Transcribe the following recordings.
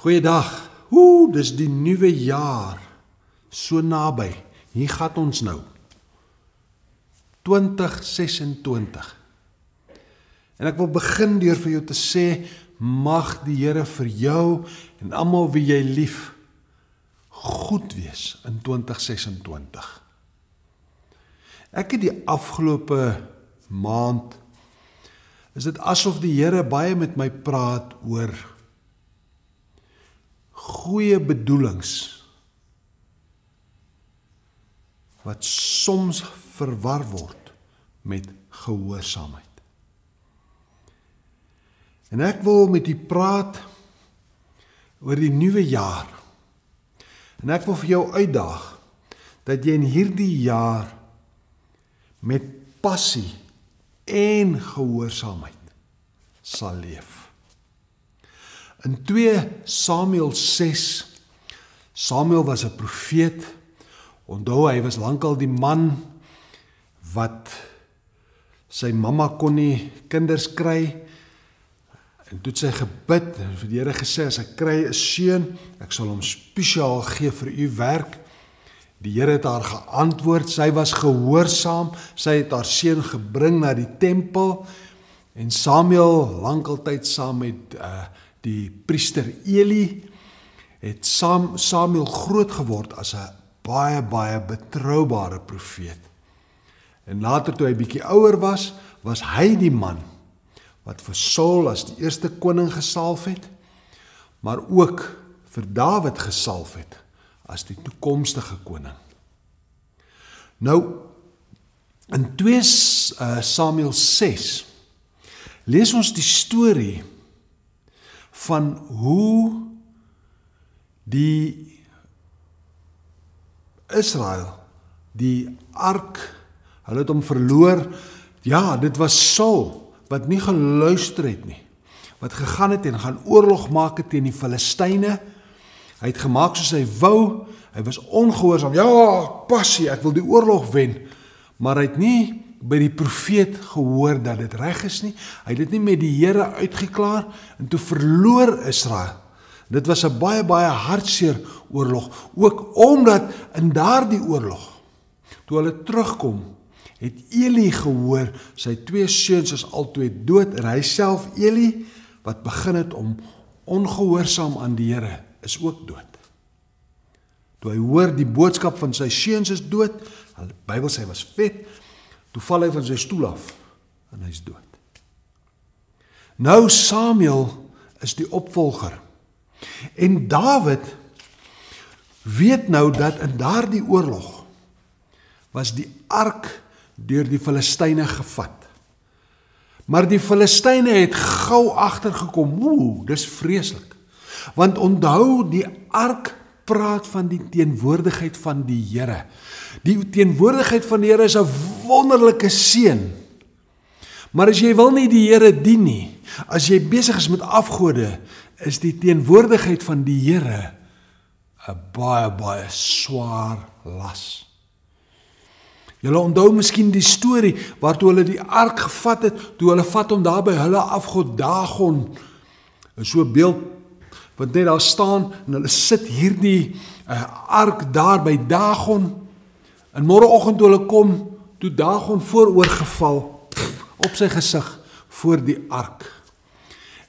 Goeiedag. Dis die nuwe jaar. So naby. Hier gaan ons nou. 2026. En ek wil begin deur vir jou te sê, mag die Here vir jou en almal wie jy lief goed wees in 2026. Ek het die afgelope maand, is dit asof die Here baie met my praat oor goeie bedoelings wat soms verwar word met gehoorsaamheid. En ek wil met u praat oor die nuwe jaar. En ek wil vir jou uitdaag dat jy in hierdie jaar met passie en gehoorsaamheid sal leef. In 2 Samuel 6, Samuel was 'n profeet. Onthou, hy was lankal die man wat sy mamma kon nie kinders kry. En toe het sy gebid en vir die Here gesê, as ek kry 'n seun, ek sal hom spesiaal gee vir u werk. Die Here het haar geantwoord, sy was gehoorsaam, sy het haar seun gebring na die tempel, en Samuel, lankaltyd saam met die priester Eli, het Samuel groot geword as 'n baie betroubare profeet. En later toe hy bietjie ouer was hy die man wat vir Saul as die eerste koning gesalf het, maar ook vir Dawid gesalf het as die toekomstige koning. Nou, in 2 Samuel 6 lees ons die storie van hoe die Israel, die ark, hulle het hom verloor. Ja, dit was Saul wat nie geluister het nie, wat gegaan het en gaan oorlog maak het teen die Filistyne. Hy het gemaak soos hy wou, hy was ongehoorsaam. Ja, passie, ek wil die oorlog wen, maar hy het nie by die profeet gehoor dat dit reg is nie. Hy het dit nie met die Here uitgeklaar en toe verloor Israel. Dit was 'n baie hartseer oorlog, ook omdat in daardie oorlog, toe hulle terugkom, het Eli gehoor, sy 2 seuns is albei dood, en hy self, Eli, wat begin het om ongehoorsaam aan die Here, is ook dood. Toe hy hoor die boodskap van sy seuns is dood, die Bybel sê hy was vet, toe val hy van sy stoel af, en hy is dood. Nou Samuel is die opvolger, en Dawid weet nou dat in daardie oorlog was die ark deur die Filistyne gevat. Maar die Filistyne het gou agtergekom, dis vreeslik. Want onthou, die ark praat van die teenwoordigheid van die Here. Die teenwoordigheid van die Here is 'n wonderlike seën. Maar as jy wil nie die Here dien nie, as jy besig is met afgode, is die teenwoordigheid van die Here 'n baie swaar las. Julle onthou miskien die storie waartoe hulle die ark gevat het, toe hulle vat hom daar by hulle afgod Dagon, so 'n beeld wat net daar staan, en hulle sit hierdie ark daar by Dagon, en môreoggend toe hulle kom, toe Dagon vooroorgeval op sy gesig voor die ark.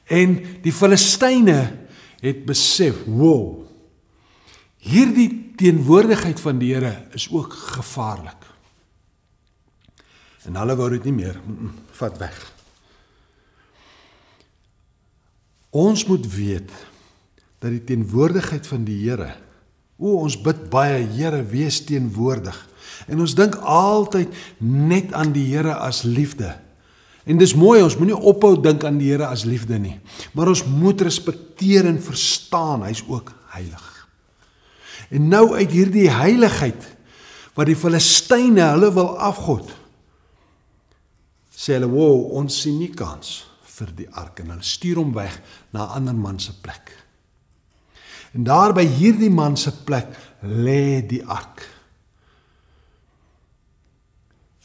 En die Filistyne het besef, wow, hierdie teenwoordigheid van die Here is ook gevaarlik. En hulle wou dit nie meer, vat weg. Ons moet weet dat die teenwoordigheid van die Here, ons bid baie, Here, wees teenwoordig. En ons dink altyd net aan die Here as liefde. En dis mooi, ons moenie ophou dink aan die Here as liefde nie. Maar ons moet respekteer en verstaan, hy is ook heilig. En nou uit hierdie heiligheid, wat die Filistyne, hulle wil afgod, sê hulle, wow, ons sien nie kans vir die ark, en hulle stuur hom weg na 'n ander man se plek. En daar by hierdie man se plek lê die ark.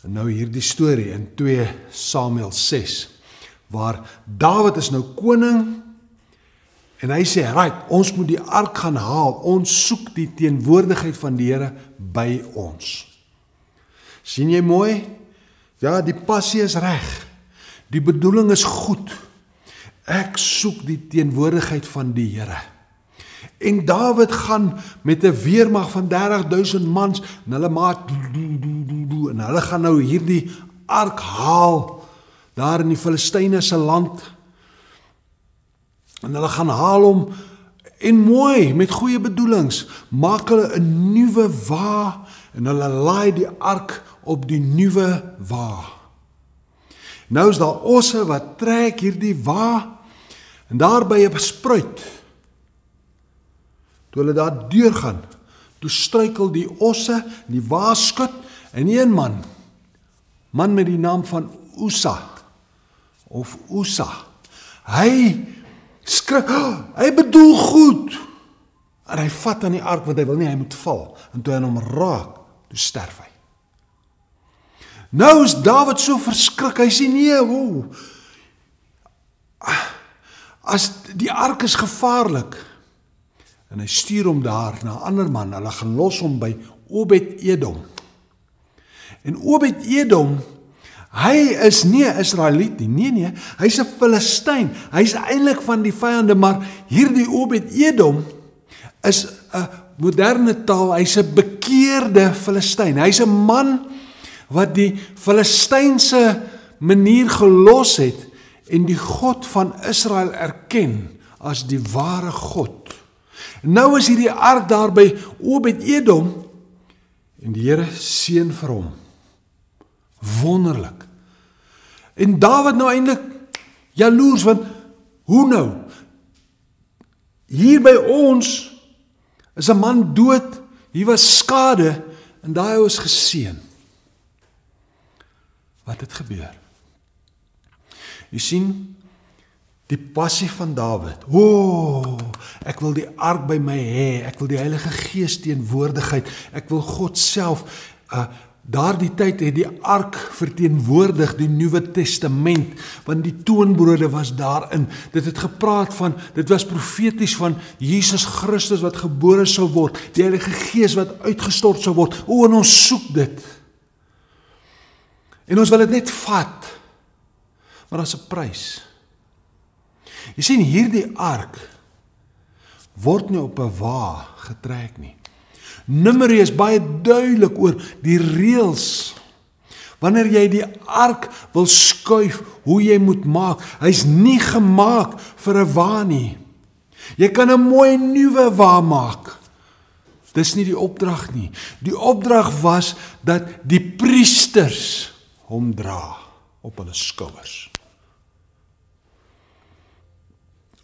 En nou hierdie storie in 2 Samuel 6, waar Dawid is nou koning, En hy sê, right, ons moet die ark gaan haal, ons soek die teenwoordigheid van die Here by ons. Sien jy mooi? Ja, die passie is reg, die bedoeling is goed, ek soek die teenwoordigheid van die Here. En Dawid gaan met 'n weermag van 30.000 mans, en hulle maak, en hulle gaan nou hierdie ark haal, daar in die Filistyne se land, en hulle gaan haal hom, en mooi, met goeie bedoelings, maak hulle 'n nuwe wa, en hulle laai die ark op die nuwe wa. Nou is daar osse wat trek hierdie wa, en daar by 'n spruit, toe hulle daar deur gaan, toe struikel die osse, die wa skud, en een man met die naam van Usa, hy skrik, hy bedoel goed, en hy vat aan die ark, want hy wil nie, hy moet val, en toe hy hom raak, toe sterf hy. Nou is Dawid so verskrik, hy sê nee, as die ark is gevaarlik, en hy stuur hom daar na 'n ander man, hulle gaan los hom by Obed-Edom. En Obed-Edom, hy is nie 'n Israeliet nie, nee, hy's 'n Filistyn, hy's eintlik van die vyande, maar hierdie Obed-Edom is 'n moderne taal, hy's 'n bekeerde Filistyn, hy's 'n man wat die Filistynse manier gelos het, en die God van Israel erken as die ware God. Nou is hierdie ark daar by Obed-Edom, en die Here seën vir hom. Wonderlik. En Dawid nou eintlik jaloers, want hoe nou? Hier by ons is 'n man dood, hier was skade, en daai is geseën. Wat het gebeur? Jy sien, die passie van Dawid. Ek wil die ark by my hê, ek wil die Heilige Gees teenwoordigheid, ek wil God self, daardie tyd het die ark verteenwoordig die Nuwe Testament, want die toonbrode was daarin, dit het gepraat van, dit was profeties van Jesus Christus wat gebore sou word, die Heilige Gees wat uitgestort sou word, en ons soek dit, en ons wil dit net vat, maar daar's 'n prys. Jy sien, hierdie ark word nie op 'n wa getrek nie. Numeri is baie duidelik oor die reëls. Wanneer jy die ark wil skuif, hoe jy moet maak, hy's nie gemaak vir 'n wa nie. Jy kan 'n mooi nuwe wa maak. Dis nie die opdrag nie. Die opdrag was dat die priesters hom dra op hulle skouers.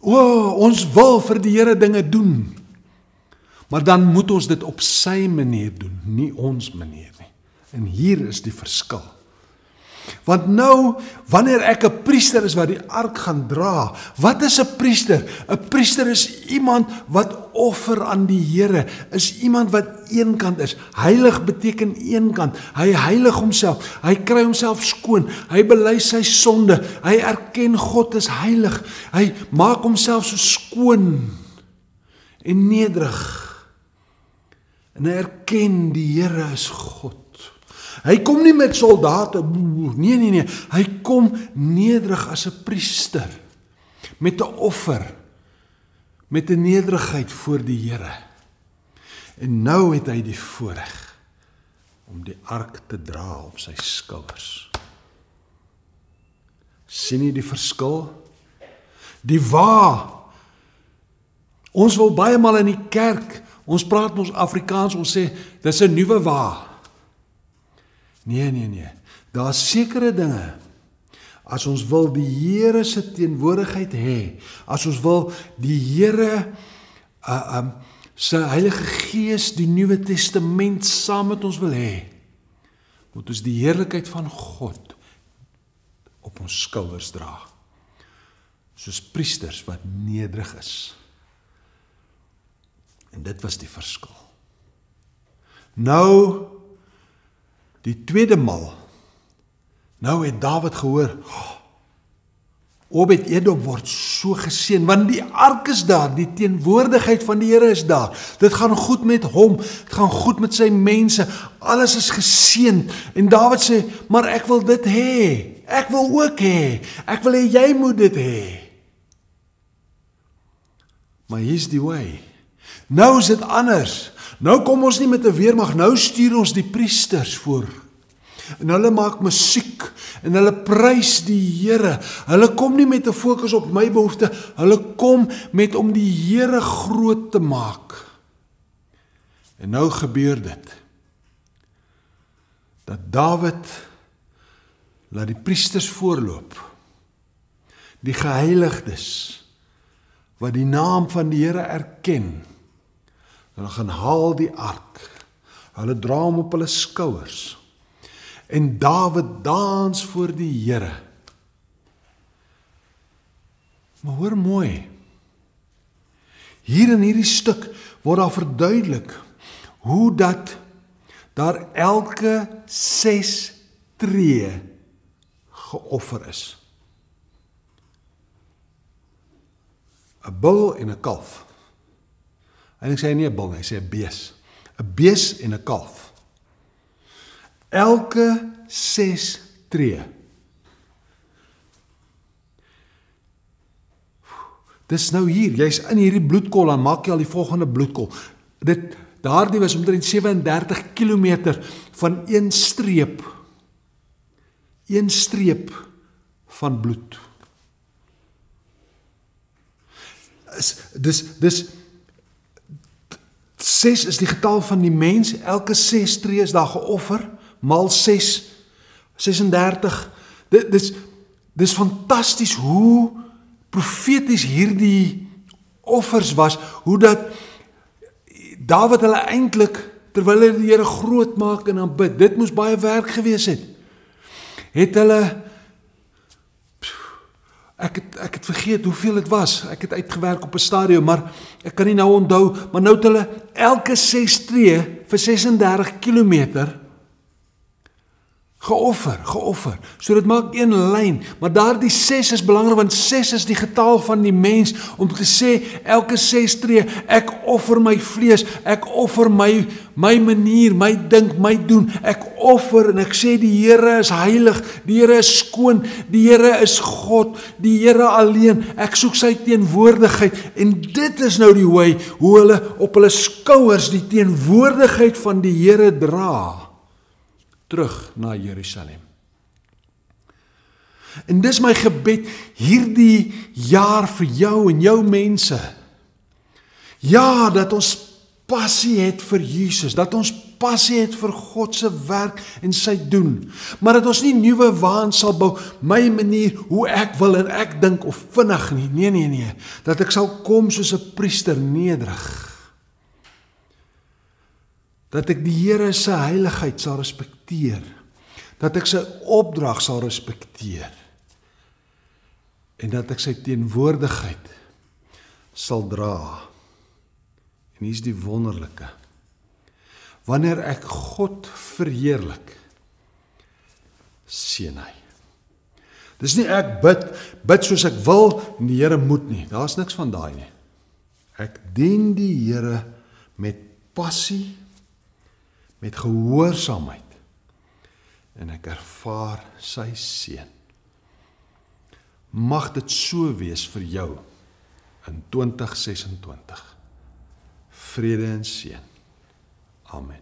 Ons wil vir die Here dinge doen, maar dan moet ons dit op sy manier doen, nie ons manier nie. En hier is die verskil. Want nou, wanneer ek 'n priester is wat die ark gaan dra, wat is 'n priester? 'n Priester is iemand wat offer aan die Here, is iemand wat eenkant is. Heilig beteken eenkant. Hy heilig homself, hy kry homself skoon, hy bely sy sonde, hy erken God is heilig, hy maak homself so skoon en nederig. En hy erken die Here is God. Hy kom nie met soldate, nee, hy kom nederig as 'n priester, met 'n offer, met 'n nederigheid voor die Here. En nou het hy die voorreg om die ark te dra op sy skouers. Sien jy die verskil? Die wa. Ons wil baie maal in die kerk, ons praat ons Afrikaans, ons sê, dis 'n nuwe wa. Nee. Daar's sekere dinge, as ons wil die Here se teenwoordigheid hê, as ons wil die Here se Heilige Gees, die Nuwe Testament saam met ons wil hê, moet ons die heerlikheid van God op ons skouers dra. Soos priesters wat nederig is. En dit was die verskil. Nou, die tweede maal, nou het Dawid gehoor, Obed-Edom word so geseën, want die ark is daar, die teenwoordigheid van die Here is daar. Dit gaan goed met hom, dit gaan goed met sy mense, alles is geseën. En Dawid sê, maar ek wil dit hê, ek wil ook hê, ek wil hê jy moet dit hê. Maar hier's die way. Nou is dit anders. Nou kom ons nie met 'n weermag, nou stuur ons die priesters voor. En hulle maak musiek en hulle prys die Here. Hulle kom nie met 'n fokus op my behoefte, hulle kom met om die Here groot te maak. En nou gebeur dit. Dat Dawid laat die priesters voorloop. Die geheiligdes wat die naam van die Here erken. Hulle gaan haal die ark. Hulle dra hom op hulle skouers. En Dawid dans voor die Here. Maar hoor mooi. Hier in hierdie stuk word daar verduidelik hoe dat daar elke 6 tree geoffer is. 'n Bul en 'n kalf. Eintlik sê hy nie 'n bul nie, hy sê 'n bees. 'n Bees en 'n kalf. Elke 6 tree. Dis nou hier, jy's in hierdie bloedkol, dan maak jy al die volgende bloedkol. Daardie was omtrent 37 kilometer van een streep van bloed. Dus 6 is die getal van die mens, elke 6 tree is daar geoffer, maal 6, 36. Dis fantasties hoe profeties hierdie offers was, hoe dat Dawid hulle eintlik, terwyl hy die Here groot maak en aanbid, dit moes baie werk gewees het. Het hulle, ek het vergeet hoeveel dit was, ek het uitgewerk op 'n stadium, maar ek kan nie nou onthou, maar nou het hulle elke 6 tree vir 36 kilometer geoffer. So dit maak een lyn, maar daardie 6 is belangrik, want 6 is die getal van die mens, om te sê, elke 6 tree, ek offer my vlees, ek offer my manier, my dink, my doen, ek offer, en ek sê, die Here is heilig, die Here is skoon, die Here is God, die Here alleen, ek soek sy teenwoordigheid, en dit is nou die way, hoe hulle op hulle skouers die teenwoordigheid van die Here dra, terug na Jerusalem. En dis my gebed hierdie jaar vir jou en jou mense. Ja, dat ons passie het vir Jesus, dat ons passie het vir God se werk en sy doen, maar dat ons nie nuwe waans sal bou, my manier, hoe ek wil en ek dink of vinnig nie, nee, dat ek sal kom soos 'n priester nederig, dat ek die Here se heiligheid sal respekteer, dat ek sy opdrag sal respekteer, en dat ek sy teenwoordigheid sal dra. En hier is die wonderlike, wanneer ek God verheerlik, seën hy. Dis nie ek bid soos ek wil, en die Here moet nie, daar is niks van daai nie. Ek dien die Here met passie, met gehoorsaamheid, en ek ervaar sy seën. Mag dit so wees vir jou in 2026. Vrede en seën. Amen.